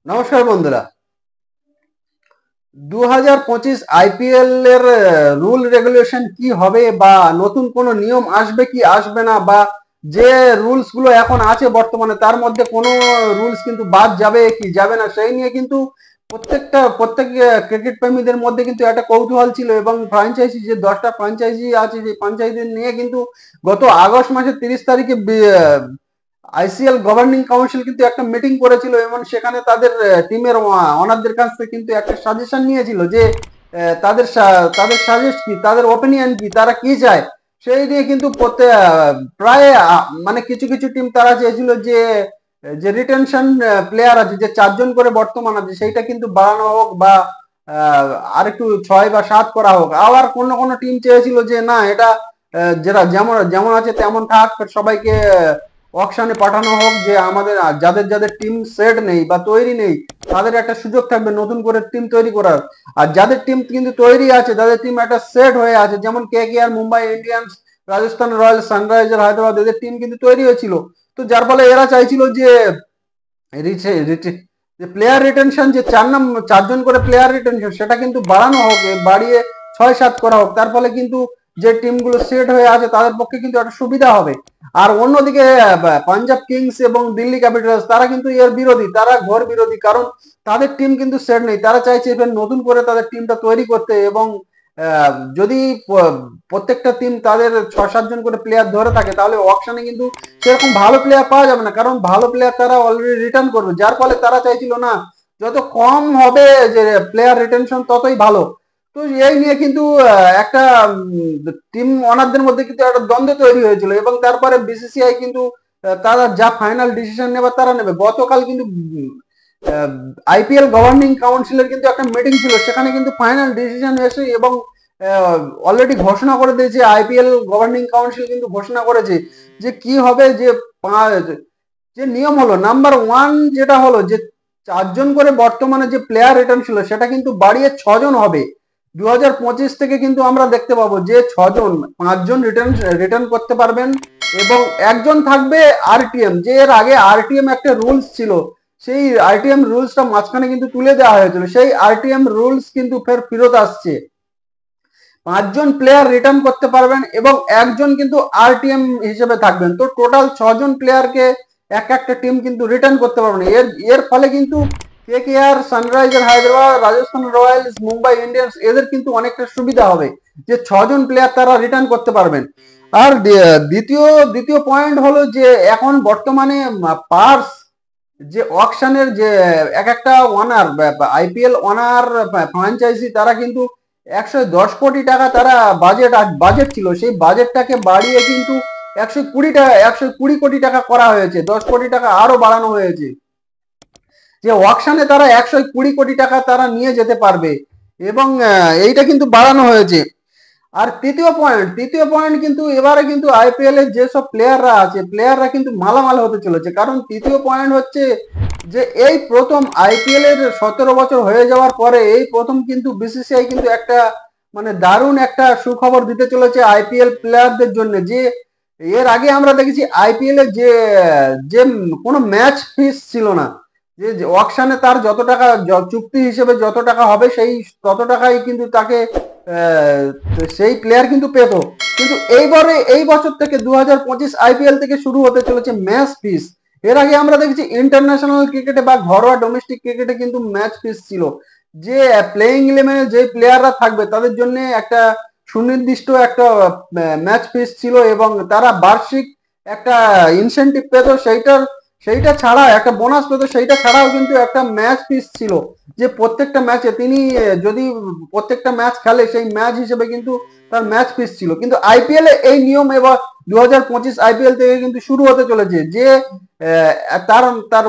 নমস্কার বন্ধুরা। 2025 আইপিএল এর রুল রেগুলেশন কি হবে বা নতুন কোনো নিয়ম আসবে কি আসবে না, বা যে রুলস গুলো এখন আছে বর্তমানে তার মধ্যে কোনো রুলস কিন্তু বাদ যাবে কি যাবে না, সেই নিয়ে কিন্তু প্রত্যেক ক্রিকেট প্রেমীদের মধ্যে কিন্তু একটা কৌতূহল ছিল। এবং ফ্র্যাঞ্চাইজি যে 10টা ফ্র্যাঞ্চাইজি আছে, সেই ফ্র্যাঞ্চাইজি নিয়ে কিন্তু গত আগস্ট মাসের 30 তারিখে আইসিএল গভর্নিং কাউন্সিল কিন্তু একটা মিটিং করেছিল এবং সেখানে তাদের টিমের ওনারদের কাছ থেকে কিন্তু একটা সাজেশন নিয়েছিল যে তাদের সাজেস্ট কি, তাদের ওপিনিয়ন কি, তারা কি চায় সেই নিয়ে কিন্তু প্রায় মানে কিছু কিছু টিম তারা চেয়েছিল যে যে রিটেনশন প্লেয়ার আছে, যে 4 জন করে বর্তমান আছে, সেইটা কিন্তু বাড়ানো হোক বা আর একটু 6 বা 7 করা হোক। আবার কোন কোন টিম চেয়েছিল যে না, এটা যেটা যেমন যেমন আছে তেমন থাক, সবাইকে অকশনে পাঠানো হোক, যে আমাদের যাদের যাদের টিম সেট নেই বা তৈরি নেই তাদের একটা সুযোগ থাকবে নতুন করে টিম তৈরি করার। আর যাদের টিম কিন্তু তৈরি আছে, যাদের টিম একটা সেট হয়ে আছে, যেমন KKR, Mumbai Indians, Rajasthan Royals, sunriser Hyderabad, এদের টিম কিন্তু তৈরি হয়েছিল। তো যার ফলে এরা চাইছিল যে যে প্লেয়ার রিটেনশন, যে 4 জন করে প্লেয়ার রিটেনশন সেটা কিন্তু বাড়ানো হোক, বাড়িয়ে 6-7 করা হোক। তার ফলে কিন্তু যে টিমগুলো সেট হয়ে আছে তাদের পক্ষে কিন্তু একটা সুবিধা হবে। আর অন্যদিকে পাঞ্জাব কিংস এবং দিল্লি ক্যাপিটালস তারা কিন্তু এর বিরোধী, তারা ঘোর বিরোধী। কারণ তাদের টিম কিন্তু সেট নেই, তারা চাইছে এবার নতুন করে তাদের টিমটা তৈরি করতে। এবং যদি প্রত্যেকটা টিম তাদের 6-7 জন করে প্লেয়ার ধরে থাকে, তাহলে অকশনে কিন্তু সেরকম ভালো প্লেয়ার পাওয়া যাবে না, কারণ ভালো প্লেয়ার তারা অলরেডি রিটার্ন করবে। যার ফলে তারা চাইছিল না, যত কম হবে যে প্লেয়ার রিটেনশন ততই ভালো। তো এই নিয়ে কিন্তু একটা টিম ওনারদের মধ্যে কিন্তু একটা দ্বন্দ্ব তৈরি হয়েছিল। এবং তারপরে বিসিসিআই কিন্তু তারা যা ফাইনাল ডিসিশন নেবে তারা নেবে। গতকাল কিন্তু আইপিএল গভর্নিং কাউন্সিলের কিন্তু একটা মিটিং ছিল, সেখানে কিন্তু ফাইনাল ডিসিশন এসে এবং অলরেডি ঘোষণা করে দিয়েছে। আইপিএল গভর্নিং কাউন্সিল কিন্তু ঘোষণা করেছে যে কি হবে, যে যে নিয়ম হলো নাম্বার ওয়ান, যেটা হলো যে 4 জন করে বর্তমানে যে প্লেয়ার রিটার্ন ছিল সেটা কিন্তু বাড়িয়ে 6 জন হবে। 2025 থেকে কিন্তু আমরা দেখতে পাবো যে 6 জন, 5 জন রিটার্ন রিটার্ন করতে পারবেন এবং একজন থাকবে আরটিএম। যে এর আগে আরটিএম একটা রুলস ছিল, সেই আরটিএম রুলসটা মাঝখানে কিন্তু তুলে দেওয়া হয়েছিল, সেই আরটিএম রুলস কিন্তু ফের ফেরত আসছে। 5 জন প্লেয়ার রিটার্ন করতে পারবেন এবং একজন কিন্তু আরটিএম হিসেবে থাকবেন। তো টোটাল 6 জন প্লেয়ারকে এক একটা টিম কিন্তু রিটার্ন করতে পারবেন। এর এর ফলে কিন্তু KKR, sunriser Hyderabad, Rajasthan Royals, Mumbai Indians এদের কিন্তু অনেকটা সুবিধা হবে যে 6 জন প্লেয়ার তারা রিটার্ন করতে পারবেন। আর দ্বিতীয় দ্বিতীয় পয়েন্ট হলো যে এখন বর্তমানে পার্স, যে অকশনের যে এক একটা ওনার, আইপিএল ওনার ফ্র্যাঞ্চাইজি, তারা কিন্তু 110 কোটি টাকা তারা বাজেট ছিল, সেই বাজেটটাকে বাড়িয়ে কিন্তু 120 কোটি টাকা করা হয়েছে। 10 কোটি টাকা আরো বাড়ানো হয়েছে, যে অকশনে তারা 120 কোটি টাকা তারা নিয়ে যেতে পারবে। এবং এইটা কিন্তু বাড়ানো হয়েছে। আর তৃতীয় পয়েন্ট কিন্তু এবারে কিন্তু আইপিএল এর যেসব প্লেয়াররা আছে, প্লেয়াররা কিন্তু মালামাল হতে চলেছে। কারণ তৃতীয় পয়েন্ট হচ্ছে যে এই প্রথম আইপিএল এর 17 বছর হয়ে যাওয়ার পরে এই প্রথম কিন্তু বিসিসিআই কিন্তু একটা মানে দারুণ একটা সুখবর দিতে চলেছে আইপিএল প্লেয়ারদের জন্য। যে এর আগে আমরা দেখেছি আইপিএল এ যে যে কোনো ম্যাচ ফিস ছিল না, যে অকশনে তার যত টাকা চুক্তি হিসেবে যত টাকা হবে সেই তত টাকাই কিন্তু তাকে আহ, সেই প্লেয়ার কিন্তু পেত। কিন্তু এইবারে এই বছর থেকে 2025 আইপিএল থেকে শুরু হতে চলেছে ম্যাচ ফিস। এর আগে আমরা দেখেছি ইন্টারন্যাশনাল ক্রিকেটে বা ঘরোয়া ডোমেস্টিক ক্রিকেটে কিন্তু ম্যাচ ফিস ছিল, যে প্লেইং ইলেভেনে যে প্লেয়াররা থাকবে তাদের জন্য একটা সুনির্দিষ্ট একটা ম্যাচ ফিস ছিল এবং তারা বার্ষিক একটা ইনসেনটিভ পেত। সেইটা ছাড়া একটা বোনাস পেত। সেইটা ছাড়াও কিন্তু একটা ম্যাচ ফিস ছিল, যে প্রত্যেকটা ম্যাচে তিনি যদি প্রত্যেকটা ম্যাচ খেলে সেই ম্যাচ হিসেবে কিন্তু তার ম্যাচ ফিস ছিল। কিন্তু আইপিএল এ এই নিয়ম এবার 2025 আইপিএল থেকে কিন্তু শুরু হতে চলেছে, যে তার তার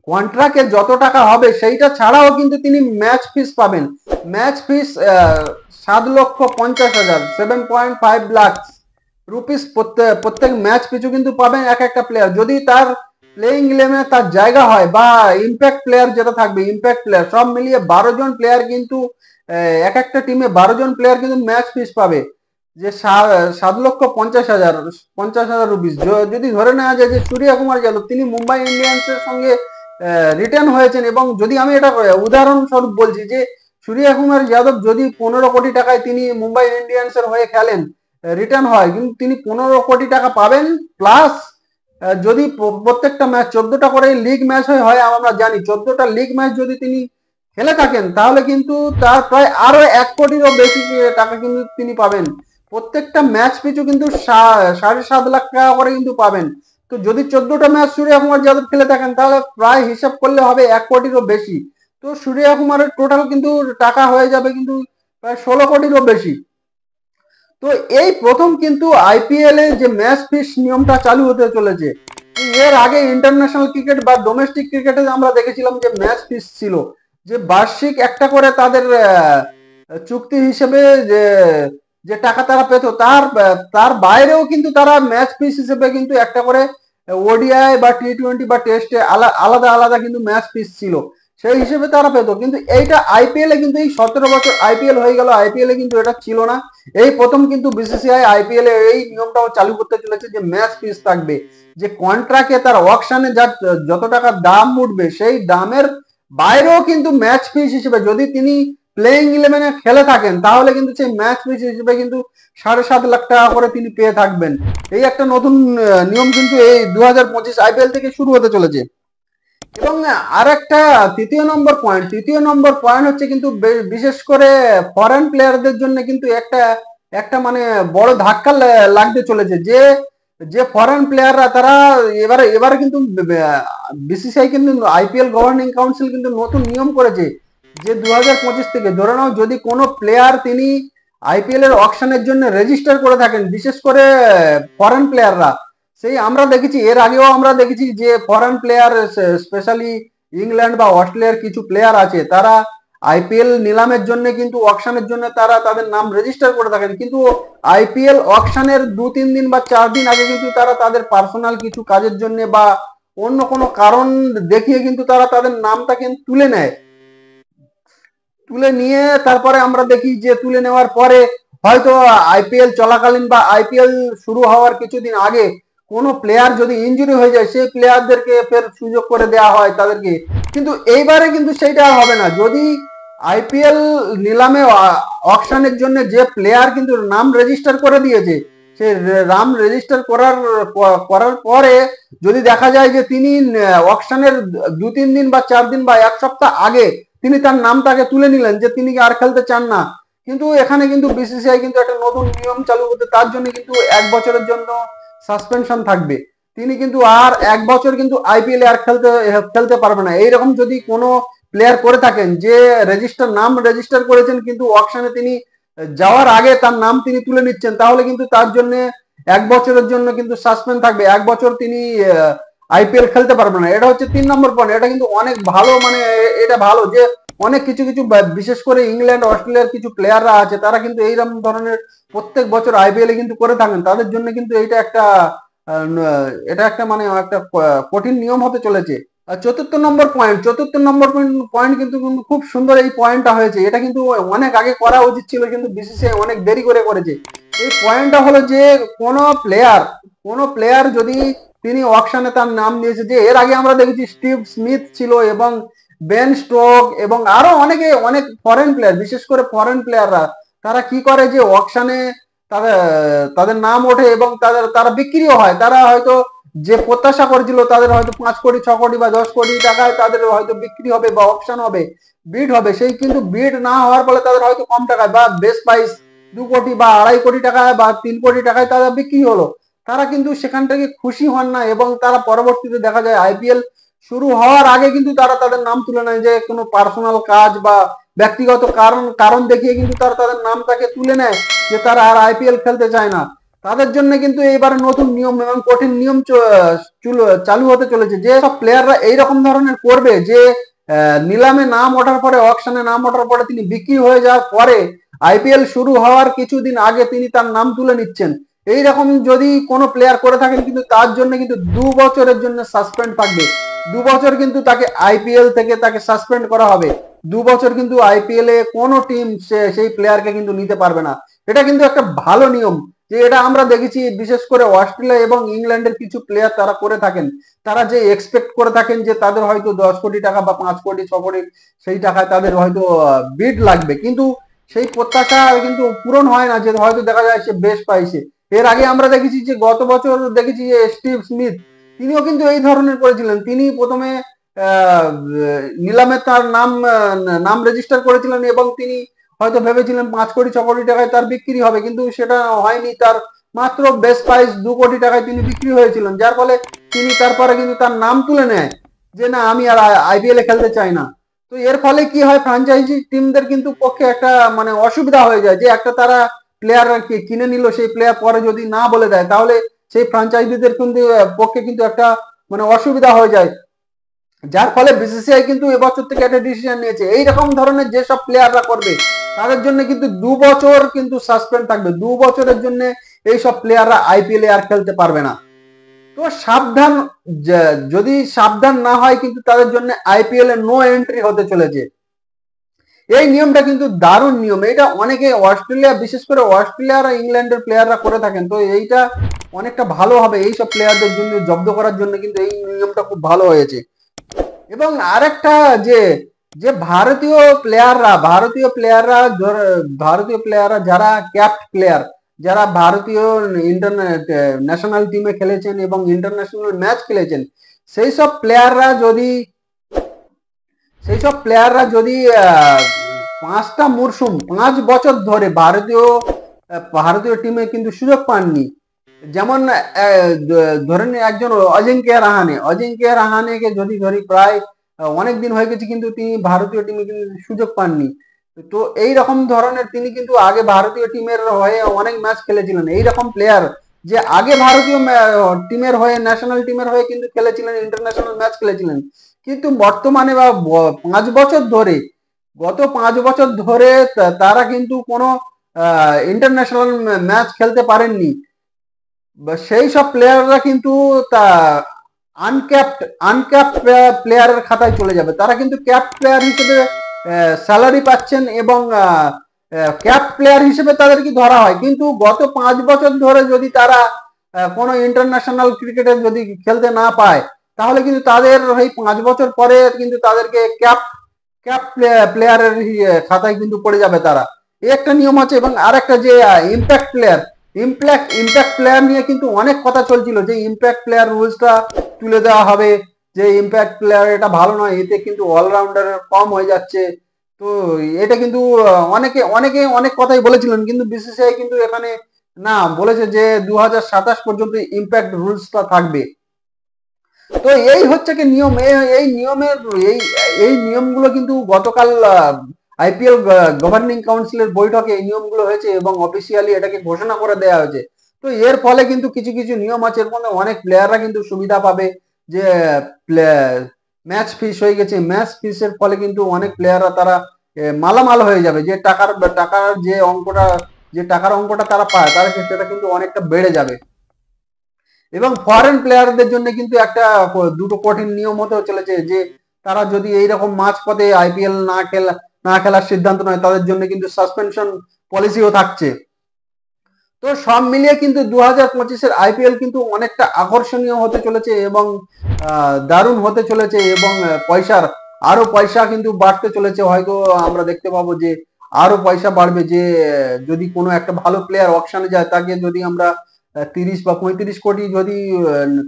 কন্ট্রাক্টে যত টাকা হবে সেইটা ছাড়াও কিন্তু তিনি ম্যাচ ফিস পাবেন। ম্যাচ ফিস 7,50,000, 7.5 লাখ রুপিস প্রত্যেক ম্যাচ পিছু কিন্তু পাবেন এক একটা প্লেয়ার, যদি তার প্লেইং ইলেভেনে তার জায়গা হয় বা ইম্প্যাক্ট প্লেয়ার যেটা থাকবে, ইম্প্যাক্ট প্লেয়ার সব মিলিয়ে 12 জন প্লেয়ার কিন্তু এক একটা টিমে 12 জন প্লেয়ার কিন্তু ম্যাচ ফিস পাবে। যে 7,50,000 রুপিস। যদি ধরে নেওয়া যায় যে সূর্য কুমার যাদব তিনি মুম্বাই ইন্ডিয়ান্সের সঙ্গে রিটার্ন হয়েছেন। এবং যদি আমি এটা উদাহরণস্বরূপ বলছি যে সূর্যকুমার যাদব যদি 15 কোটি টাকায় তিনি মুম্বাই ইন্ডিয়ান্সের হয়ে খেলেন, রিটার্ন হয়, কিন্তু তিনি 15 কোটি টাকা পাবেন প্লাস যদি প্রত্যেকটা ম্যাচ 14টা করে লিগ ম্যাচ হয়, আমরা জানি 14টা লিগ ম্যাচ যদি তিনি খেলে থাকেন তাহলে কিন্তু তার প্রায় আরো 1 কোটিরও বেশি টাকা কিন্তু তিনি পাবেন। প্রত্যেকটা ম্যাচ পিছু কিন্তু 7.5 লাখ টাকা করে কিন্তু পাবেন। তো যদি 14টা ম্যাচ সূর্যকুমার যাদব খেলে থাকেন তাহলে প্রায় হিসাব করলে হবে 1 কোটিরও বেশি। তো সূর্যকুমারের টোটাল কিন্তু টাকা হয়ে যাবে কিন্তু প্রায় 16 কোটিরও বেশি। তো এই প্রথম কিন্তু আইপিএল এ যে ম্যাচ ফিক্স নিয়মটা চালু হতে চলেছে। এর আগে ইন্টারন্যাশনাল ক্রিকেট বা ডোমেস্টিক ক্রিকেটে আমরা দেখেছিলাম যে ম্যাচ ফিক্স ছিল, যে বার্ষিক একটা করে তাদের চুক্তি হিসেবে যে যে টাকা তারা পেত, তার তার বাইরেও কিন্তু তারা ম্যাচ ফিক্স হিসেবে কিন্তু একটা করে ওডিআই বা টি-20 বা টেস্টে আলাদা আলাদা কিন্তু ম্যাচ ফিক্স ছিল, সেই হিসেবে তারা পেত। কিন্তু এইটা আইপিএল এ কিন্তু এই 17 বছর আইপিএল হয়ে গেল, আইপিএল এ কিন্তু এটা ছিল না। এই প্রথম কিন্তু বিসিসিআই আইপিএল এ এই নিয়মটাও চালু করতে চলেছে যে ম্যাচ ফিক্স থাকবে, যে কন্ট্রাক্টে তার অকশনে যত টাকা দাম উঠবে সেই দামের বাইরেও কিন্তু ম্যাচ ফিক্স হিসেবে যদি তিনি প্লেইং 11-এ খেলে থাকেন তাহলে কিন্তু সেই ম্যাচ ফিক্স হিসেবে কিন্তু 7.5 লাখ টাকা করে তিনি পেয়ে থাকবেন। এই একটা নতুন নিয়ম কিন্তু এই 2025 আইপিএল থেকে শুরু হতে চলেছে। এবং আর একটা তৃতীয় নম্বর পয়েন্ট হচ্ছে কিন্তু বিশেষ করে ফরেন প্লেয়ারদের জন্য কিন্তু একটা একটা মানে বড় ধাক্কা লাগতে চলেছে, যে যে ফরেন প্লেয়াররা তারা এবারে কিন্তু বিসিসিআই কিন্তু আইপিএল গভর্নিং কাউন্সিল কিন্তু নতুন নিয়ম করেছে যে 2025 থেকে ধরে নাও যদি কোনো প্লেয়ার তিনি আইপিএল এর অকশনের জন্য রেজিস্টার করে থাকেন, বিশেষ করে ফরেন প্লেয়াররা, সেই আমরা দেখেছি এর আগেও আমরা দেখেছি যে ফরেন প্লেয়ার স্পেশালি ইংল্যান্ড বা অস্ট্রেলিয়ার কিছু প্লেয়ার আছে তারা আইপিএল নিলামের জন্য কিন্তু অকশনের জন্য তারা তাদের নাম রেজিস্টার করে থাকেন, কিন্তু আইপিএল অকশনের 2-3 দিন বা 4 দিন আগে কিন্তু তারা তাদের পার্সোনাল কিছু কাজের জন্য বা অন্য কোনো কারণ দেখিয়ে কিন্তু তারা তাদের নামটাকে তুলে নেয়। তুলে নিয়ে তারপরে আমরা দেখি যে তুলে নেওয়ার পরে হয়তো আইপিএল চলাকালীন বা আইপিএল শুরু হওয়ার কিছুদিন আগে কোনো প্লেয়ার যদি ইনজুরি হয়ে যায় সেই প্লেয়ারদেরকে ফের সুযোগ করে দেওয়া হয় তাদেরকে। কিন্তু এইবারে কিন্তু সেইটা হবে না, যদি আইপিএল নিলামে অকশনের জন্য যে প্লেয়ার কিন্তু নাম রেজিস্টার করে দিয়েছে, সে নাম রেজিস্টার করার পরে যদি দেখা যায় যে তিনি অকশনের 2-3 দিন বা 4 দিন বা 1 সপ্তাহ আগে তিনি তার নামটাকে তুলে নিলেন যে তিনি আর খেলতে চান না, কিন্তু এখানে কিন্তু বিসিসিআই কিন্তু একটা নতুন নিয়ম চালু করতে, তার জন্য কিন্তু 1 বছরের জন্য সাসপেনশন থাকবে। তিনি কিন্তু আর 1 বছর কিন্তু আইপিএল আর খেলতে পারবে না। এইরকম যদি কোনো প্লেয়ার করে থাকেন যে নাম রেজিস্টার করেছেন কিন্তু অকশনে তিনি যাওয়ার আগে তার নাম তিনি তুলে নিচ্ছেন, তাহলে কিন্তু তার জন্য 1 বছরের জন্য কিন্তু সাসপেন্ড থাকবে, 1 বছর তিনি আইপিএল খেলতে পারবে না। এটা হচ্ছে 3 নম্বর পয়েন্ট। এটা কিন্তু অনেক ভালো, মানে এটা ভালো যে অনেক কিছু বিশেষ করে ইংল্যান্ড অস্ট্রেলিয়ার কিছু প্লেয়াররা আছে তারা কিন্তু এইরকম ধরনের প্রত্যেক বছর আইপিএল এ কিন্তু করে থাকেন, তাদের জন্য কিন্তু এটা একটা মানে একটা কঠিন নিয়ম হতে চলেছে। চতুর্থ নম্বর পয়েন্ট কিন্তু খুব সুন্দর এই পয়েন্টটা হয়েছে, এটা কিন্তু অনেক আগে করা উচিত ছিল কিন্তু বিসিসিআই অনেক দেরি করে করেছে। এই পয়েন্টটা হলো যে কোনো প্লেয়ার যদি তিনি অকশনে তার নাম দিয়েছে, যে এর আগে আমরা দেখেছি স্টিভ স্মিথ ছিল এবং বেন স্টোক এবং আরো অনেক ফরেন প্লেয়ার, বিশেষ করে ফরেন প্লেয়াররা তারা কি করে যে অকশনে তাদের তাদের নাম ওঠে এবং তারা বিক্রিও হয়। তারা হয়তো যে প্রত্যাশা করেছিল তাদের হয়তো 5 কোটি 6 কোটি বা 10 কোটি টাকায় তাদের হয়তো বিক্রি হবে বা অপশন হবে, বিড হবে, সেই কিন্তু বিড না হওয়ার ফলে তাদের হয়তো কম টাকায় বা বেস্ট প্রাইস 2 কোটি বা 2.5 কোটি টাকায় বা 3 কোটি টাকায় তারা বিক্রি হলো, তারা কিন্তু সেখান থেকে খুশি হন না এবং তারা পরবর্তীতে দেখা যায় আইপিএল শুরু হওয়ার আগে কিন্তু তারা তাদের নাম তুলে নেয়, যে কোনো পার্সোনাল কাজ বা ব্যক্তিগত কারণ দেখিয়ে কিন্তু তারা তাদের নামটাকে তুলে নেয় যে তারা আর আইপিএল খেলতে চায় না। তাদের জন্য কিন্তু এইবারে নতুন নিয়ম এবং কঠিন নিয়ম চালু হতে চলেছে, যে সব প্লেয়াররা এইরকম ধরনের করবে যে নিলামে নাম ওঠার পরে অকশনে নাম ওঠার পরে তিনি বিক্রি হয়ে যাওয়ার পরে আইপিএল শুরু হওয়ার কিছুদিন আগে তিনি তার নাম তুলে নিচ্ছেন। এইরকম যদি কোনো প্লেয়ার করে থাকেন কিন্তু তার জন্য কিন্তু 2 বছরের জন্য সাসপেন্ড থাকবে, 2 বছর কিন্তু তাকে আইপিএল থেকে তাকে সাসপেন্ড করা হবে, 2 বছর কিন্তু আইপিএল এ কোনো টিম সেই প্লেয়ারকে কিন্তু নিতে পারবে না। এটা কিন্তু একটা ভালো নিয়ম, যে এটা আমরা দেখেছি বিশেষ করে অস্ট্রেলিয়া এবং ইংল্যান্ডের কিছু প্লেয়ার তারা করে থাকেন, তারা যে এক্সপেক্ট করে থাকেন যে তাদের হয়তো 10 কোটি টাকা বা 5 কোটি 6 কোটি সেই টাকায় তাদের হয়তো বিড লাগবে, কিন্তু সেই প্রত্যাশা কিন্তু পূরণ হয় না, যে হয়তো দেখা যায় সে বেশ পাইছে। এর আগে আমরা দেখেছি যে গত বছর দেখেছি যে স্টিভ স্মিথ তিনিও কিন্তু এই ধরনের করেছিলেন। তিনি প্রথমে নিলামে তার নাম রেজিস্টার করেছিলেন এবং তিনি হয়তো ভেবেছিলেন 5 কোটি 6 কোটি টাকায় তার বিক্রি হবে, কিন্তু সেটা হয়নি। তার মাত্র বেস্ট প্রাইস 2 কোটি টাকায় তিনি বিক্রি হয়েছিলেন, যার ফলে তিনি তারপরে কিন্তু তার নাম তুলে নেয় যে না আমি আর আইপিএল এ খেলতে চাই না। তো এর ফলে কি হয়, ফ্র্যাঞ্চাইজি টিমদের কিন্তু পক্ষে একটা মানে অসুবিধা হয়ে যায়, যে একটা তারা প্লেয়ার কিনে নিল, সেই প্লেয়ার পরে যদি না বলে দেয় তাহলে সেই ফ্র্যাঞ্চাইজিদের কিন্তু পক্ষে কিন্তু একটা মানে অসুবিধা হয়ে যায়। যার ফলে বিসিসিআই কিন্তু এবছর থেকে একটা ডিসিশন নিয়েছে, এইরকম ধরনের যেসব প্লেয়াররা করবে তাদের জন্য কিন্তু 2 বছর কিন্তু সাসপেন্ড থাকবে, 2 বছরের জন্য এইসব প্লেয়াররা আইপিএল এ আর খেলতে পারবে না। তো সাবধান, যদি সাবধান না হয় কিন্তু তাদের জন্য আইপিএল এ নো এন্ট্রি হতে চলেছে। এই নিয়মটা কিন্তু দারুণ নিয়ম, এটা অনেকে অস্ট্রেলিয়া, বিশেষ করে অস্ট্রেলিয়া আর ইংল্যান্ডের প্লেয়াররা করে থাকেন। তো এইটা অনেকটা ভালো হবে এইসব প্লেয়ারদের জন্য, জব্দ করার জন্য কিন্তু এই নিয়মটা খুব ভালো হয়েছে। এবং আরেকটা যে যে ভারতীয় প্লেয়াররা যারা ক্যাপ্ট প্লেয়ার, যারা ভারতীয় ন্যাশনাল টিমে খেলেছেন এবং ইন্টারন্যাশনাল ম্যাচ খেলেছেন, সেই সব প্লেয়াররা যদি 5 বছর ধরে ভারতীয় টিমে কিন্তু সুযোগ পাননি। যেমন ধরে নিন একজন অজিঙ্ক্য রাহানেকে যদি ধরি, প্রায় অনেক দিন হয়ে গেছে কিন্তু তিনি ভারতীয় টিমে কিন্তু সুযোগ পাননি। তো এই রকম ধরনের তিনি কিন্তু আগে ভারতীয় টিমের হয়ে অনেক ম্যাচ খেলেছিলেন। এই রকম প্লেয়ার যে আগে ভারতীয় টিমের হয়ে, ন্যাশনাল টিমের হয়ে কিন্তু খেলেছিলেন, ইন্টারন্যাশনাল ম্যাচ খেলেছিলেন, কিন্তু বর্তমানে বা 5 বছর ধরে, গত 5 বছর ধরে তারা কিন্তু কোনো ইন্টারন্যাশনাল ম্যাচ খেলতে পারেননি। সেই সব প্লেয়াররা কিন্তু তা আনক্যাপ্ট প্লেয়ারের খাতায় চলে যাবে। তারা কিন্তু ক্যাপ প্লেয়ার হিসেবে স্যালারি পাচ্ছেন এবং ক্যাপ প্লেয়ার হিসেবে তাদেরকে ধরা হয়, কিন্তু গত 5 বছর ধরে যদি তারা কোনো ইন্টারন্যাশনাল ক্রিকেটে যদি খেলতে না পায়, তাহলে কিন্তু তাদের এই 5 বছর পরে কিন্তু তাদেরকে ক্যাপ প্লেয়ারের খাতায় কিন্তু পড়ে যাবে তারা। এই একটা নিয়ম আছে। এবং আরেকটা যে ইম্প্যাক্ট প্লেয়ার নিয়ে কিন্তু অনেক কথা চলছিল, যে ইম্প্যাক্ট প্লেয়ার রুলসটা তুলে দেওয়া হবে, যে ইম্প্যাক্ট প্লেয়ার এটা ভালো নয়, এতে কিন্তু অলরাউন্ডার কম হয়ে যাচ্ছে। তো এটা কিন্তু অনেকে অনেক কথাই বলেছিলেন, কিন্তু বিসিসিআই কিন্তু এখানে না বলেছে যে 2027 পর্যন্ত ইম্প্যাক্ট রুলসটা থাকবে। তো এই হচ্ছে কি নিয়ম, এই নিয়মের এই নিয়মগুলো কিন্তু গতকাল আইপিএল গভর্নিং কাউন্সিলের বৈঠকে এই নিয়মগুলো হয়েছে এবং অফিসিয়ালি এটাকে ঘোষণা করে দেওয়া হয়েছে। তো এর ফলে কিন্তু কিছু কিছু নিয়ম আছে, এর মধ্যে অনেক প্লেয়াররা কিন্তু সুবিধা পাবে, যে ম্যাচ ফিস হয়ে গেছে, ম্যাচ ফিসের ফলে কিন্তু অনেক প্লেয়াররা তারা মালামাল হয়ে যাবে, যে টাকার অঙ্কটা তারা পায়, তারা সেটা কিন্তু অনেকটা বেড়ে যাবে। এবং ফরেন প্লেয়ারদের জন্য কিন্তু দুটো কঠিন নিয়ম হতে চলেছে, যে তারা যদি এইরকম মাঝপথে আইপিএল না খেলার সিদ্ধান্ত নেয়, তাদের জন্য কিন্তু সাসপেনশন পলিসিও থাকছে। তো সব মিলিয়ে কিন্তু 2025-এর আইপিএল কিন্তু অনেকটা আকর্ষণীয় হতে চলেছে এবং দারুণ হতে চলেছে, এবং পয়সা কিন্তু বাড়তে চলেছে। হয়তো আমরা দেখতে পাবো যে আরো পয়সা বাড়বে, যে যদি কোনো একটা ভালো প্লেয়ার অকশনে যায়, তাকে যদি আমরা 30 বা 35 কোটি যদি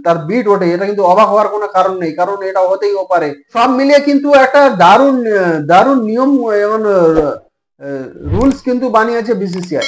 তার বিড ওঠে, এটা কিন্তু অবাক হওয়ার কোনো কারণ নেই, কারণ এটা হতেই পারে। সব মিলিয়ে কিন্তু একটা দারুণ নিয়ম এবং রুলস কিন্তু বানিয়েছে বিসিসিআই।